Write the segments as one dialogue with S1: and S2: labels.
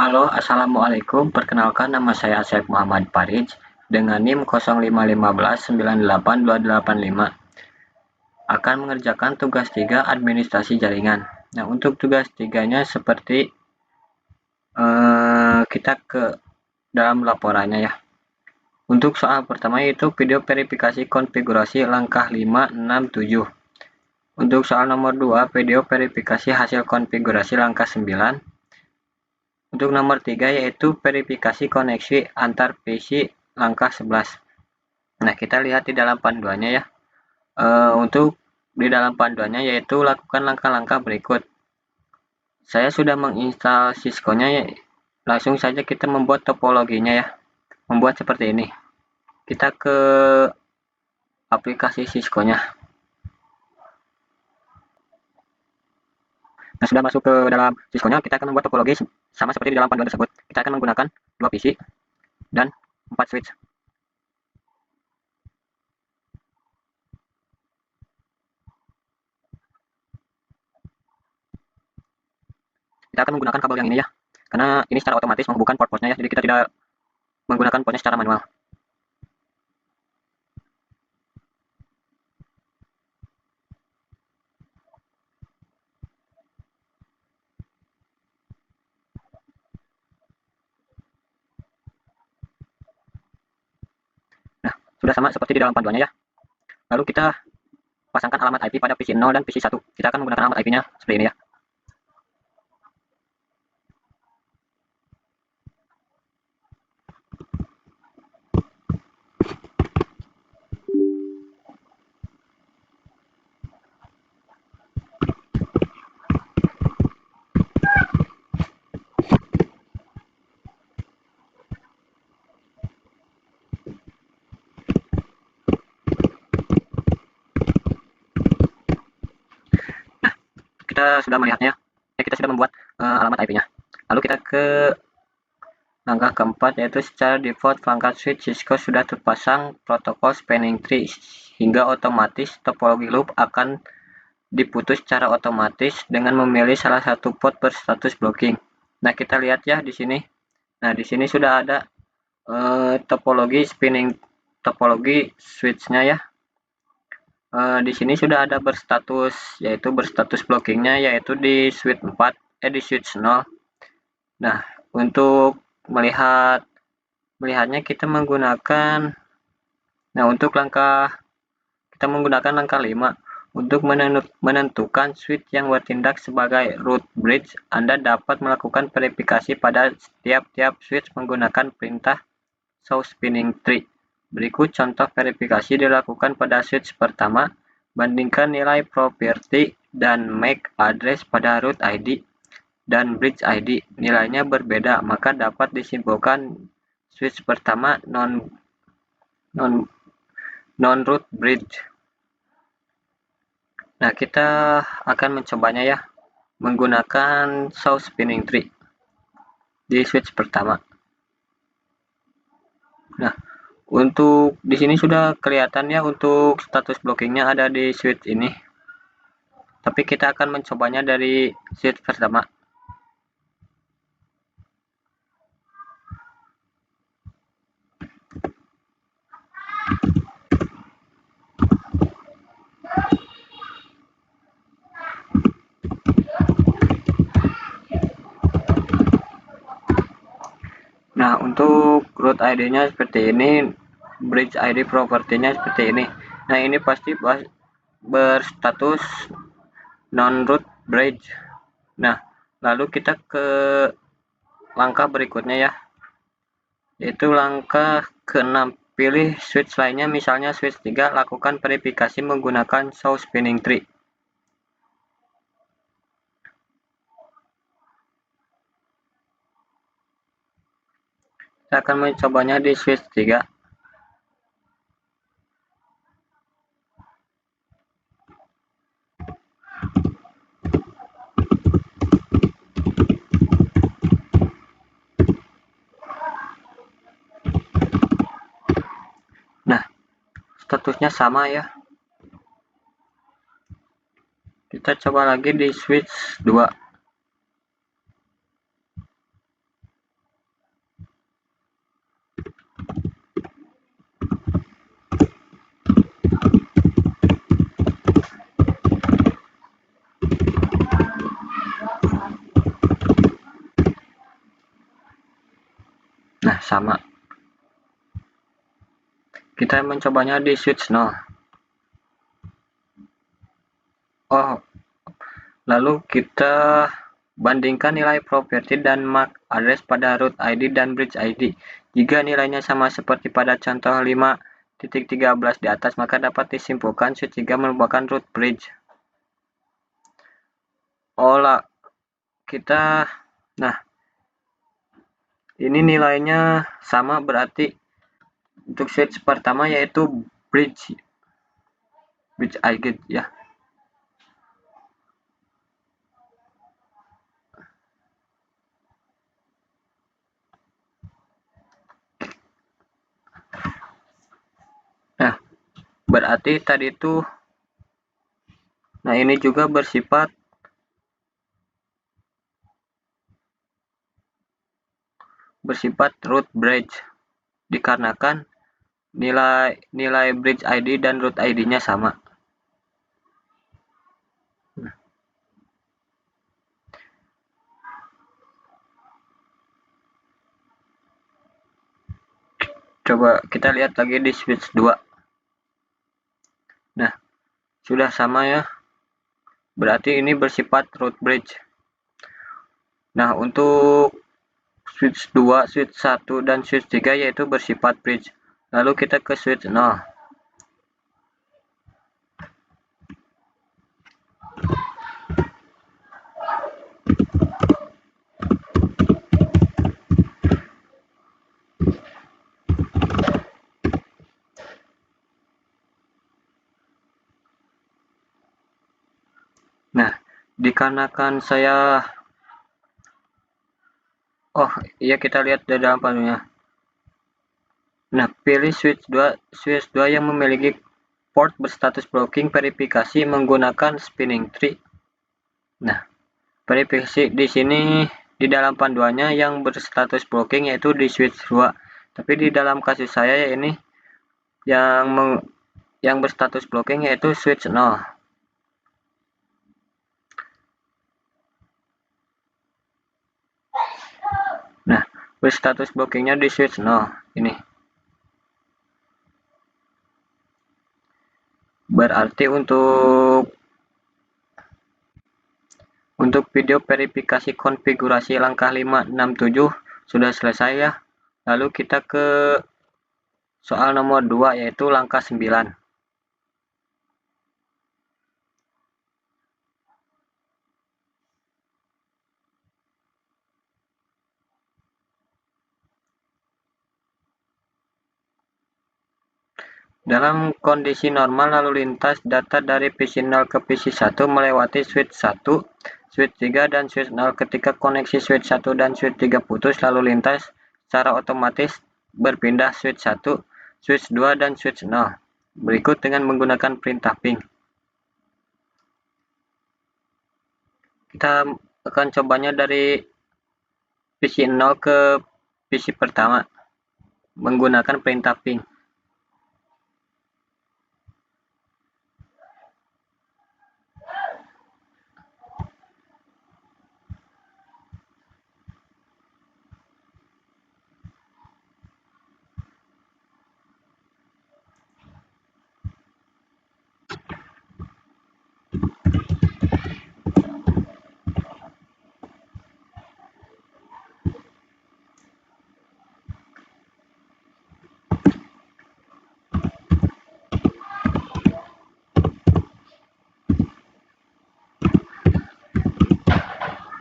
S1: Halo, assalamualaikum. Perkenalkan, nama saya Asep Muhammad Parij dengan NIM 051598285. Akan mengerjakan tugas 3 administrasi jaringan. Nah, untuk tugas 3-nya seperti kita ke dalam laporannya ya. Untuk soal pertama yaitu video verifikasi konfigurasi langkah 5, 6, 7. Untuk soal nomor 2, video verifikasi hasil konfigurasi langkah 9. Untuk nomor 3 yaitu verifikasi koneksi antar PC langkah 11. Nah, kita lihat di dalam panduannya ya. Untuk di dalam panduannya yaitu lakukan langkah-langkah berikut. Saya sudah menginstal Cisco-nya ya. Langsung saja kita membuat topologinya ya. Membuat seperti ini. Kita ke aplikasi Cisco-nya. Nah, sudah masuk ke dalam Cisco-nya, kita akan membuat topologi sama seperti di dalam panduan tersebut. Kita akan menggunakan 2 PC dan 4 switch. Kita akan menggunakan kabel yang ini ya, karena ini secara otomatis menghubungkan port-portnya ya, jadi kita tidak menggunakan portnya secara manual. Nah, sudah sama seperti di dalam panduannya ya. Lalu kita pasangkan alamat IP pada PC 0 dan PC 1. Kita akan menggunakan alamat IP-nya seperti ini ya. Kita sudah melihatnya, kita sudah membuat alamat IP-nya. Lalu kita ke langkah keempat, yaitu secara default perangkat switch Cisco sudah terpasang protokol spanning tree hingga otomatis topologi loop akan diputus secara otomatis dengan memilih salah satu port berstatus blocking. Nah, kita lihat ya di sini. Nah, di sini sudah ada topologi switch-nya ya. Di sini sudah ada berstatus, yaitu berstatus blockingnya yaitu di switch 4, di switch 0. Nah, untuk melihatnya kita menggunakan, nah untuk kita menggunakan langkah 5. Untuk menentukan switch yang bertindak sebagai root bridge, Anda dapat melakukan verifikasi pada tiap-tiap switch menggunakan perintah show spinning tree. Berikut contoh verifikasi dilakukan pada switch pertama. Bandingkan nilai property dan MAC address pada root ID dan bridge ID. Nilainya berbeda, maka dapat disimpulkan switch pertama non-root bridge. Nah, kita akan mencobanya ya, menggunakan show spinning tree di switch pertama. Nah, untuk di sini sudah kelihatan ya, untuk status blockingnya ada di switch ini. Tapi kita akan mencobanya dari switch pertama. Nah, untuk root ID-nya seperti ini, bridge ID propertinya seperti ini. Nah, ini pasti berstatus non-root bridge. Nah, lalu kita ke langkah berikutnya ya, yaitu langkah ke-6. Pilih switch lainnya, misalnya switch 3, lakukan verifikasi menggunakan show spinning tree. Kita akan mencobanya di switch 3. Nah, statusnya sama ya. Kita coba lagi di switch 2. Nah, sama. Kita mencobanya di switch 0. Oh, lalu kita bandingkan nilai properti dan MAC address pada root ID dan bridge ID. Jika nilainya sama seperti pada contoh 5.13 di atas, maka dapat disimpulkan switch 3 merupakan root bridge. Nah, ini nilainya sama, berarti untuk switch pertama yaitu bridge ID ya. Nah, berarti tadi itu, nah ini juga bersifat root bridge dikarenakan nilai bridge ID dan root ID-nya sama. Coba kita lihat lagi di switch 2. Nah, sudah sama ya. Berarti ini bersifat root bridge. Nah, untuk switch 2, switch 1, dan switch 3 yaitu bersifat bridge. Lalu kita ke switch 0. Nah, dikarenakan kita lihat di dalam panunya. Nah, pilih switch 2 yang memiliki port berstatus blocking verifikasi menggunakan spinning tree. Nah, verifikasi di sini di dalam panduannya yang berstatus blocking yaitu di switch 2. Tapi di dalam kasus saya ini yang berstatus blocking yaitu switch 0. Nah, berstatus blockingnya di switch 0 ini. Berarti untuk video verifikasi konfigurasi langkah 5, 6, 7 sudah selesai ya. Lalu kita ke soal nomor 2 yaitu langkah 9. Dalam kondisi normal lalu lintas data dari PC 0 ke PC 1 melewati switch 1, switch 3, dan switch 0. Ketika koneksi switch 1 dan switch 3 putus, lalu lintas secara otomatis berpindah switch 1, switch 2, dan switch 0. Berikut dengan menggunakan perintah ping. Kita akan cobanya dari PC 0 ke PC pertama menggunakan perintah ping.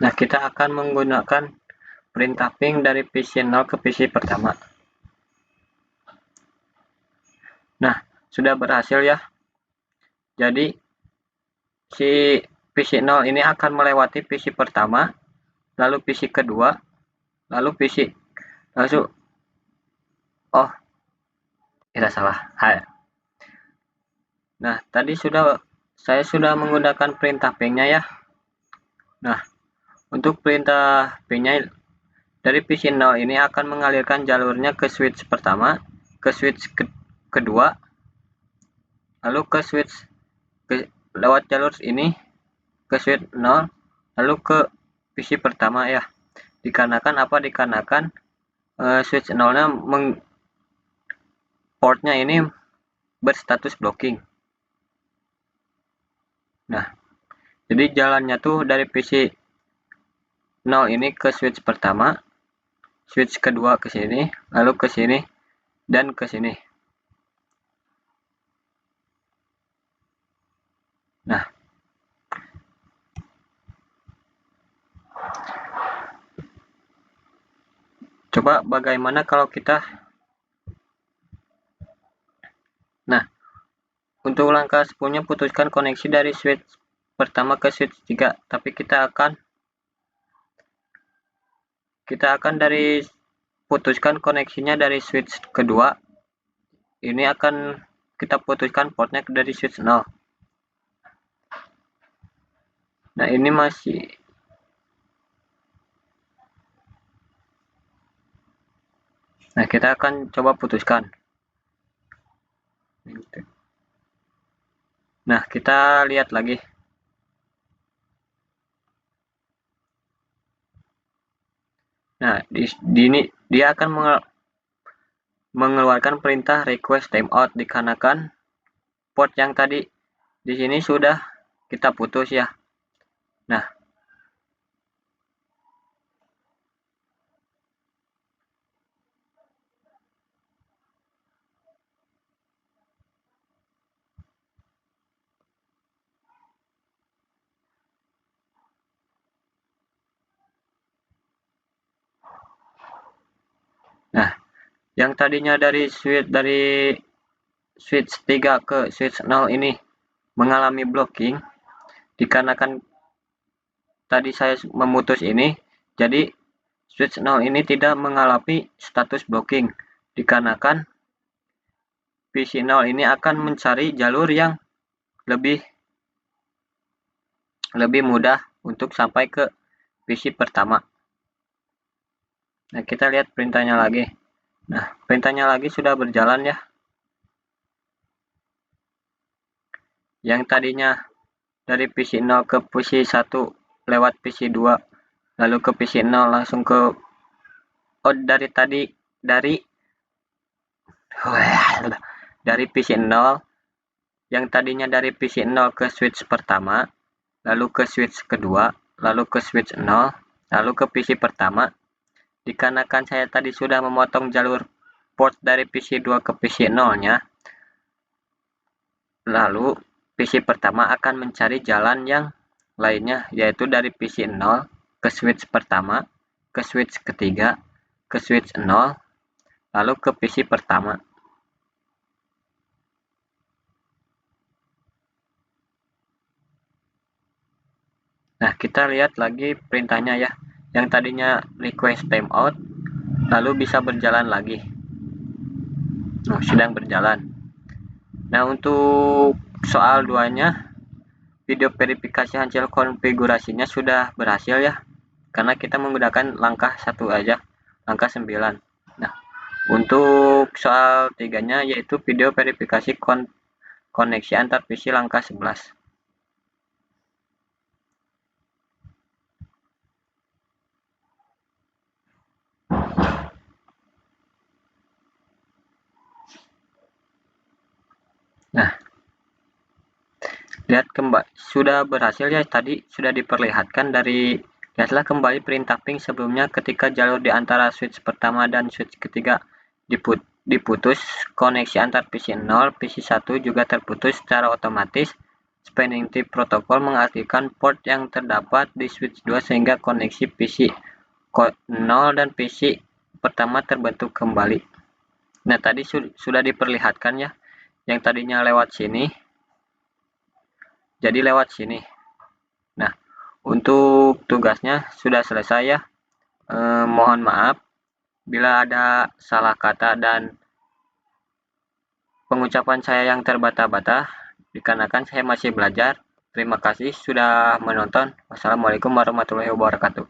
S1: Nah, kita akan menggunakan perintah ping dari PC 0 ke PC pertama. Nah, sudah berhasil ya. Jadi, si PC 0 ini akan melewati PC pertama, lalu PC kedua, lalu PC. Langsung, tidak salah. Nah, tadi saya sudah menggunakan perintah ping-nya ya. Nah, untuk perintah ping-nya dari PC 0 ini akan mengalirkan jalurnya ke switch pertama, ke switch kedua, lalu ke switch lewat jalur ini ke switch 0, lalu ke PC pertama ya. Dikarenakan apa? Dikarenakan switch 0-nya portnya ini berstatus blocking. Nah, jadi jalannya tuh dari PC 0 ini ke switch pertama, switch kedua ke sini, lalu ke sini, dan ke sini. Nah, coba bagaimana kalau kita. Nah, untuk langkah 10-nya putuskan koneksi dari switch pertama ke switch 3, tapi kita akan dari putuskan koneksinya dari switch kedua. Ini akan kita putuskan portnya dari switch 0. Nah, ini masih. Nah, kita akan coba putuskan. Nah, kita lihat lagi. Nah, di ini dia akan mengeluarkan perintah request timeout dikarenakan port yang tadi di sini sudah kita putus ya. Nah, yang tadinya dari switch 3 ke switch 0 ini mengalami blocking dikarenakan tadi saya memutus ini, jadi switch 0 ini tidak mengalami status blocking dikarenakan PC 0 ini akan mencari jalur yang lebih mudah untuk sampai ke PC pertama. Nah, kita lihat perintahnya lagi. Nah, perintahnya lagi sudah berjalan ya. Yang tadinya dari PC 0 ke PC 1 lewat PC 2, lalu ke PC 0 langsung ke dari PC 0, yang tadinya dari PC 0 ke switch pertama, lalu ke switch kedua, lalu ke switch 0, lalu ke PC pertama. Dikarenakan saya tadi sudah memotong jalur port dari PC 2 ke PC 0-nya, lalu PC pertama akan mencari jalan yang lainnya, yaitu dari PC 0 ke switch pertama, ke switch ketiga, ke switch 0, lalu ke PC pertama. Nah, kita lihat lagi perintahnya ya. Yang tadinya request timeout, lalu bisa berjalan lagi. Nah, sedang berjalan. Nah, untuk soal 2-nya, video verifikasi hasil konfigurasinya sudah berhasil ya. Karena kita menggunakan langkah 1 aja, langkah 9. Nah, untuk soal 3-nya yaitu video verifikasi koneksi antar PC langkah 11. Nah, lihat kembali sudah berhasil ya, tadi sudah diperlihatkan dari lihatlah kembali perintah ping sebelumnya ketika jalur di antara switch pertama dan switch ketiga diputus, koneksi antar PC 0 PC 1 juga terputus secara otomatis. Spanning tree protokol mengartikan port yang terdapat di switch 2 sehingga koneksi PC 0 dan PC pertama terbentuk kembali. Nah, tadi sudah diperlihatkan ya, yang tadinya lewat sini jadi lewat sini. Nah, untuk tugasnya sudah selesai ya. Mohon maaf bila ada salah kata dan pengucapan saya yang terbata-bata, dikarenakan saya masih belajar. Terima kasih sudah menonton. Wassalamualaikum warahmatullahi wabarakatuh.